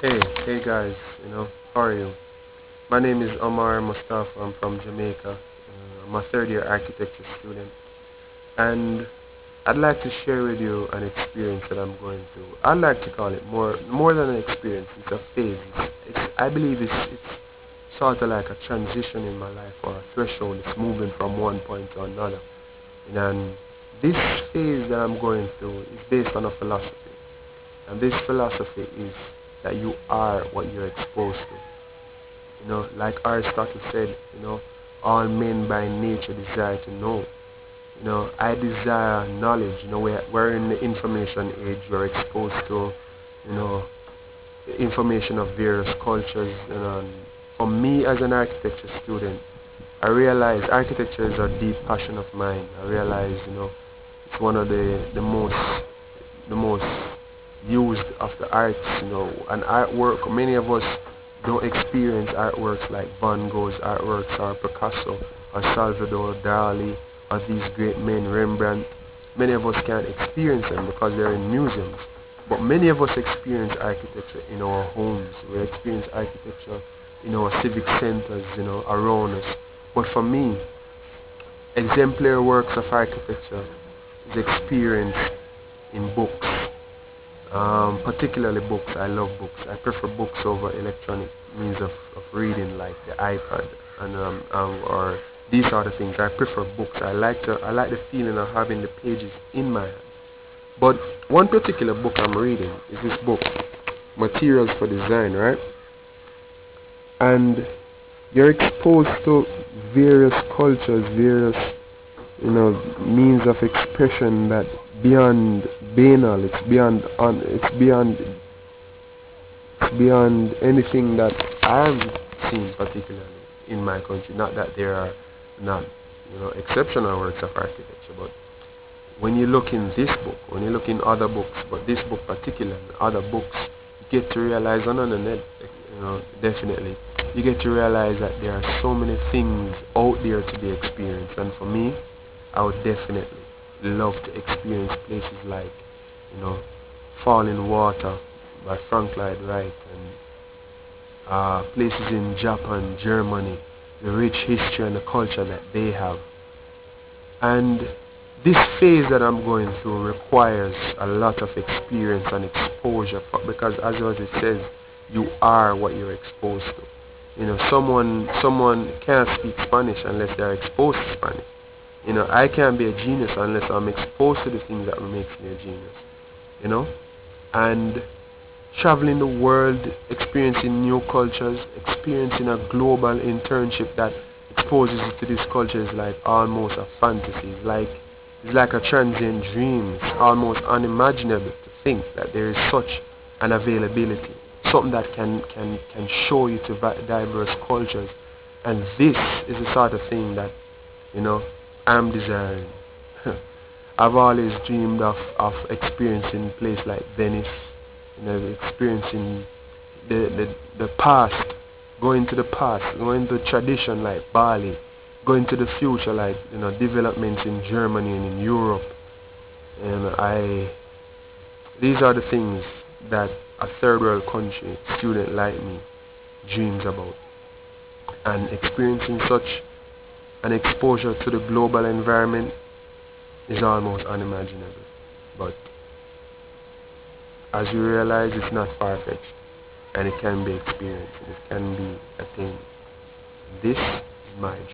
Hey guys, how are you? My name is Omar Mustafa. I'm from Jamaica. I'm a third year architecture student, and I'd like to share with you an experience that I'm going through. I'd like to call it more than an experience. It's a phase. I believe it's sort of like a transition in my life or a threshold. It's moving from one point to another, and this phase that I'm going through is based on a philosophy, and this philosophy is that you are what you're exposed to. Like Aristotle said, all men by nature desire to know. I desire knowledge. We're in the information age. We're exposed to, you know, information of various cultures. And for me, as an architecture student, I realize architecture is a deep passion of mine. I realize, it's one of the most used of the arts. And artwork. Many of us don't experience artworks like Van Gogh's artworks or Picasso or Salvador Dali or these great men, Rembrandt. Many of us can't experience them because they're in museums. But many of us experience architecture in our homes. We experience architecture in our civic centers, around us. But for me, exemplary works of architecture is experienced in books. Particularly books. I love books. I prefer books over electronic means of reading like the iPad or these sort of things. I prefer books. I like the feeling of having the pages in my hand. But one particular book I'm reading is this book, Materials for Design, right? And you're exposed to various cultures, various means of expression that beyond banal. It's beyond anything that I've seen, particularly in my country. Not that there are not exceptional works of architecture, but when you look in this book, when you look in other books, but this book particularly, other books, you get to realize on the net, definitely, you get to realize that there are so many things out there to be experienced. And for me, I would definitely love to experience places like, Falling Water by Frank Lloyd Wright, and places in Japan, Germany, the rich history and the culture that they have. And this phase that I'm going through requires a lot of experience and exposure because, as it says, you are what you're exposed to. Someone can't speak Spanish unless they're exposed to Spanish. I can't be a genius unless I'm exposed to the things that makes me a genius. And traveling the world, experiencing new cultures, experiencing a global internship that exposes you to these cultures like almost a fantasy. It's like a transient dream. It's almost unimaginable to think that there is such an availability, something that can show you to diverse cultures. And this is the sort of thing that I'm desiring. I've always dreamed of experiencing a place like Venice, experiencing the past, going to the past, going to tradition like Bali, going to the future like developments in Germany and in Europe. And these are the things that a third world country student like me dreams about. And experiencing such an exposure to the global environment is almost unimaginable. But as you realize, it's not far-fetched, and it can be experienced, it can be attained. This is my dream.